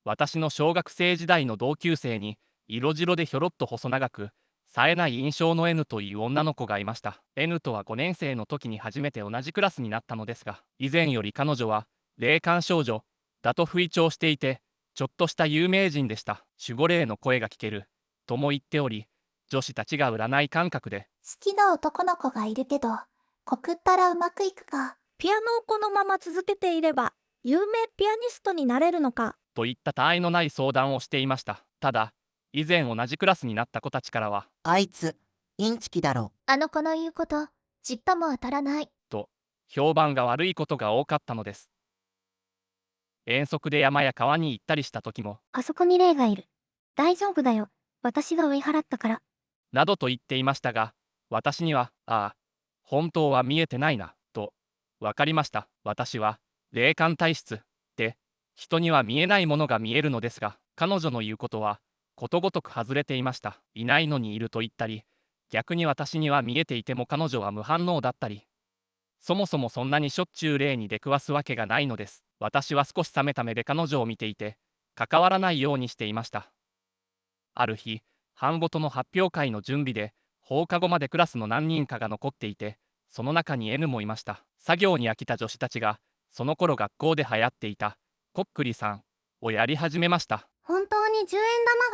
私の小学生時代の同級生に、色白でひょろっと細長く、冴えない印象の N という女の子がいました。N とは5年生の時に初めて同じクラスになったのですが、以前より彼女は、霊感少女だと吹聴していて、ちょっとした有名人でした。守護霊の声が聞ける、とも言っており、女子たちが占い感覚で、好きな男の子がいるけど、告ったらうまくいくか。ピアノをこのまま続けていれば、有名ピアニストになれるのか。といった他愛のない相談をしていました。ただ、以前同じクラスになった子たちからは、あいつ、インチキだろ。あの子の言うこと、ちっとも当たらない。と、評判が悪いことが多かったのです。遠足で山や川に行ったりした時も、あそこに霊がいる。大丈夫だよ。私が追い払ったから。などと言っていましたが、私には、ああ、本当は見えてないな、と、わかりました。私は、霊感体質、で、人には見えないものが見えるのですが、彼女の言うことは、ことごとく外れていました。いないのにいると言ったり、逆に私には見えていても彼女は無反応だったり、そもそもそんなにしょっちゅう霊に出くわすわけがないのです。私は少し冷めた目で彼女を見ていて、関わらないようにしていました。ある日、班ごとの発表会の準備で、放課後までクラスの何人かが残っていて、その中に N もいました。作業に飽きた女子たちが、その頃学校で流行っていた、こっくりさんをやり始めました。本当に10円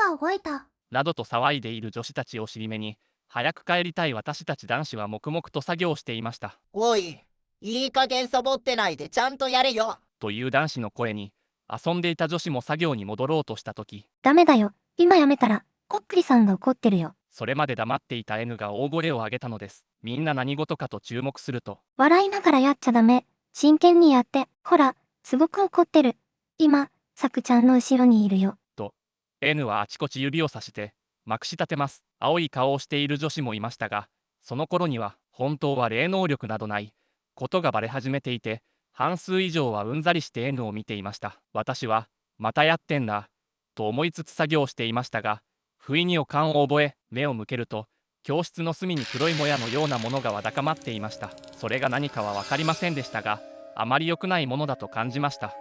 玉が動いた。などと騒いでいる女子たちを尻目に、早く帰りたい私たち男子は黙々と作業していました。おい、いい加減サボってないでちゃんとやれよ。という男子の声に、遊んでいた女子も作業に戻ろうとした時、ダメだよ。今やめたら、こっくりさんが怒ってるよ。それまで黙っていた N が大声を上げたのです。みんな何事かと注目すると、笑いながらやっちゃダメ。真剣にやって。ほら、すごく怒ってる。今、さくちゃんの後ろにいるよ。と、N はあちこち指をさして、まくし立てます。青い顔をしている女子もいましたが、その頃には、本当は霊能力などない、ことがバレ始めていて、半数以上はうんざりして N を見ていました。私は、またやってんだ、と思いつつ作業していましたが、不意に予感を覚え、目を向けると、教室の隅に黒いもやのようなものがわだかまっていました。それが何かは分かりませんでしたが、あまり良くないものだと感じました。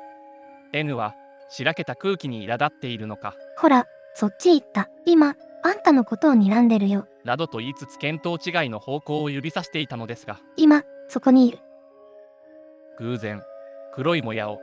N は、しらけた空気に苛立っているのか、ほら、そっち行った。今、あんたのことを睨んでるよ。などと言いつつ見当違いの方向を指さしていたのですが、今、そこにいる。偶然、黒いもやを、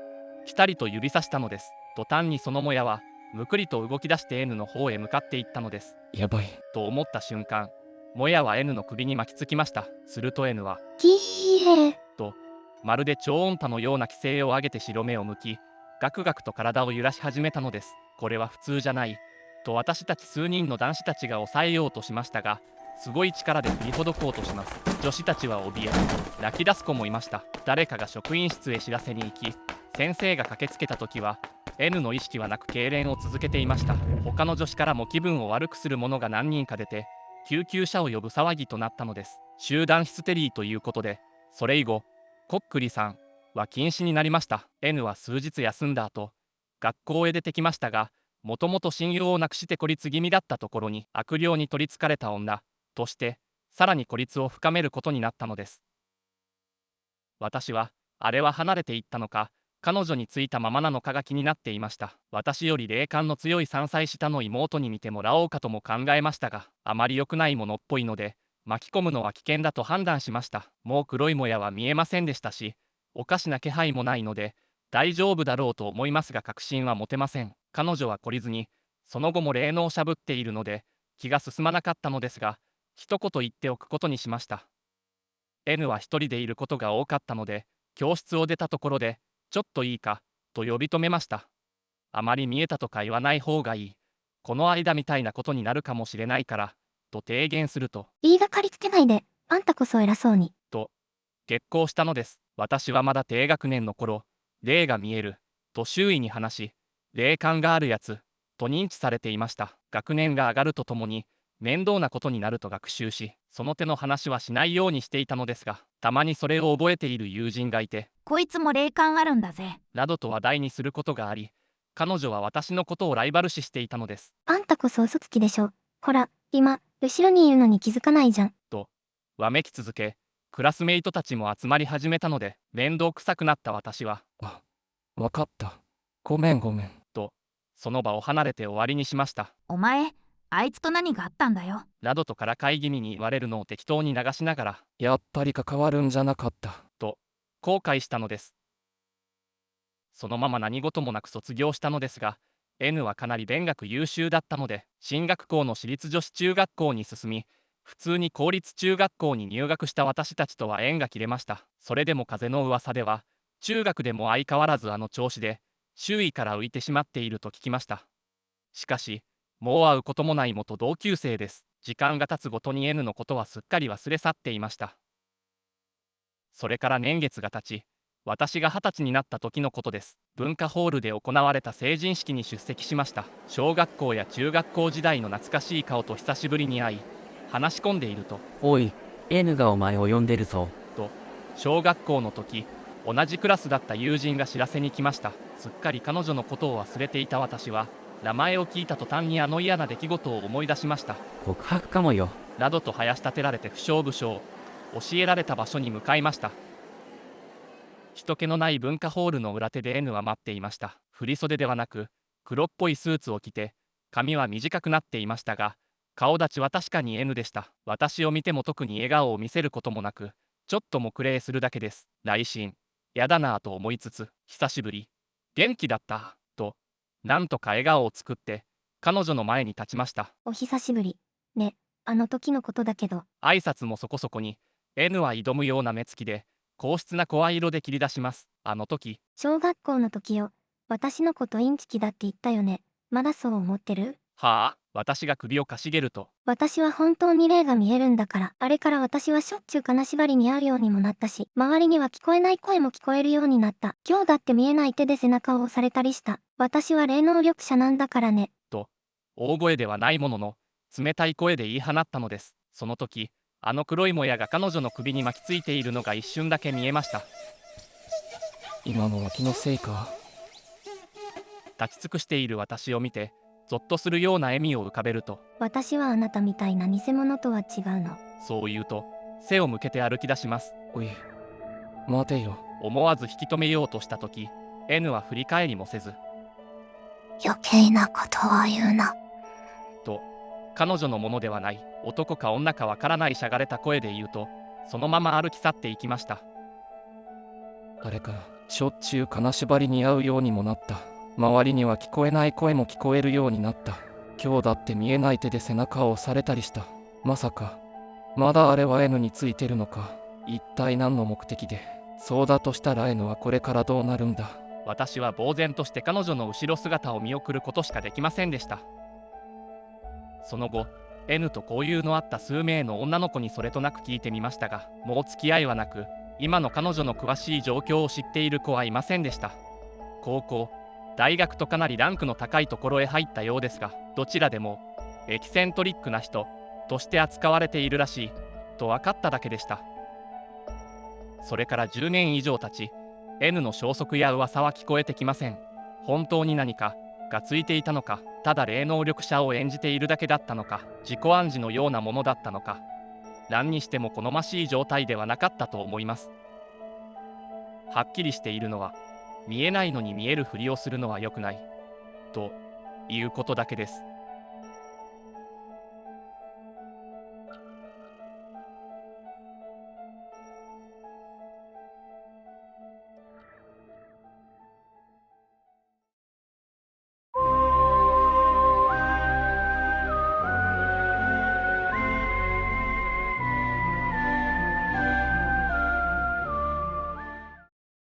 ピタリと指さしたのです。途端にそのもやは、むくりと動き出して N の方へ向かっていったのです。やばい。と思った瞬間、もやは N の首に巻きつきました。すると N は、きーへと、まるで超音波のような規制を上げて白目を向き、ガクガクと体を揺らし始めたのです。これは普通じゃない、と私たち数人の男子たちが抑えようとしましたが、すごい力で振りほどこうとします。女子たちは怯え、泣き出す子もいました。誰かが職員室へ知らせに行き、先生が駆けつけた時は、N の意識はなく痙攣を続けていました。他の女子からも気分を悪くする者が何人か出て、救急車を呼ぶ騒ぎとなったのです。集団ヒステリーということで、それ以後、こっくりさんは禁止になりました。N は数日休んだ後、学校へ出てきましたが、もともと信用をなくして孤立気味だったところに悪霊に取りつかれた女として、さらに孤立を深めることになったのです。私は、あれは離れていったのか、彼女についたままなのかが気になっていました。私より霊感の強い3歳下の妹に見てもらおうかとも考えましたが、あまり良くないものっぽいので、巻き込むのは危険だと判断しました。もう黒いもやは見えませんでしたし、おかしな気配もないので、大丈夫だろうと思いますが確信は持てません。彼女は懲りずに、その後も霊能しゃぶっているので、気が進まなかったのですが、一言言っておくことにしました。N は一人でいることが多かったので、教室を出たところで、ちょっといいか、と呼び止めました。あまり見えたとか言わない方がいい。この間みたいなことになるかもしれないから、と提言すると、言いがかりつけないで。あんたこそ偉そうに。と、激高したのです。私はまだ低学年の頃、霊が見える、と周囲に話し、霊感があるやつ、と認知されていました。学年が上がるとともに、面倒なことになると学習し、その手の話はしないようにしていたのですが、たまにそれを覚えている友人がいて、こいつも霊感あるんだぜ。などと話題にすることがあり、彼女は私のことをライバル視していたのです。あんたこそ嘘つきでしょ。ほら、今、後ろにいるのに気づかないじゃん。と、わめき続け、クラスメイトたちも集まり始めたので、面倒くさくなった私は、あ、わかった。ごめんごめん。と、その場を離れて終わりにしました。お前、あいつと何があったんだよ。などとからかい気味に言われるのを適当に流しながら、やっぱり関わるんじゃなかった。と後悔したのです。そのまま何事もなく卒業したのですが、N はかなり勉学優秀だったので、進学校の私立女子中学校に進み、普通に公立中学校に入学した私たちとは縁が切れました。それでも風の噂では、中学でも相変わらずあの調子で、周囲から浮いてしまっていると聞きました。しかし、もう会うこともない元同級生です。時間が経つごとに N のことはすっかり忘れ去っていました。それから年月が経ち、私が20歳になった時のことです。文化ホールで行われた成人式に出席しました。小学校や中学校時代の懐かしい顔と久しぶりに会い、話し込んでいると、おい、N がお前を呼んでるぞ。と、小学校の時、同じクラスだった友人が知らせに来ました。すっかり彼女のことを忘れていた私は、名前を聞いた途端にあの嫌な出来事を思い出しました。告白かもよ。などとはやし立てられて不詳不詳、教えられた場所に向かいました。人気のない文化ホールの裏手で N は待っていました。振り袖ではなく、黒っぽいスーツを着て、髪は短くなっていましたが、顔立ちは確かに N でした。私を見ても特に笑顔を見せることもなく、ちょっと黙礼するだけです。来信、やだなぁと思いつつ、久しぶり、元気だった、と、なんとか笑顔を作って、彼女の前に立ちました。お久しぶり。ね、あの時のことだけど。挨拶もそこそこに、N は挑むような目つきで、硬質な声色で切り出します。あの時。小学校の時よ。私のことインチキだって言ったよね。まだそう思ってる？はあ、私が首をかしげると。私は本当に霊が見えるんだから。あれから私はしょっちゅう金縛りにあるようにもなったし、周りには聞こえない声も聞こえるようになった。今日だって見えない手で背中を押されたりした。私は霊能力者なんだからね。と、大声ではないものの、冷たい声で言い放ったのです。その時、あの黒いもやが彼女の首に巻きついているのが一瞬だけ見えました。今のは気のせいか。立ち尽くしている私を見て、ゾッとするような笑みを浮かべると、私はあなたみたいな偽物とは違うの。そう言うと、背を向けて歩き出します。おい、待てよ。思わず引き止めようとした時、N は振り返りもせず、余計なことは言うな。と、彼女のものではない男か女かわからないしゃがれた声で言うと、そのまま歩き去っていきました。あれからしょっちゅう金縛りに遭うようにもなった。周りには聞こえない声も聞こえるようになった。今日だって見えない手で背中を押されたりした。まさかまだあれは N についてるのか。一体何の目的で。そうだとしたら N はこれからどうなるんだ。私は呆然として彼女の後ろ姿を見送ることしかできませんでした。その後、N と交友のあった数名の女の子にそれとなく聞いてみましたが、もう付き合いはなく、今の彼女の詳しい状況を知っている子はいませんでした。高校、大学とかなりランクの高いところへ入ったようですが、どちらでもエキセントリックな人として扱われているらしいと分かっただけでした。それから10年以上経ち、N の消息や噂は聞こえてきません。本当に何かがついていたのか、ただ霊能力者を演じているだけだったのか、自己暗示のようなものだったのか、何にしても好ましい状態ではなかったと思います。はっきりしているのは、見えないのに見えるふりをするのは良くないということだけです。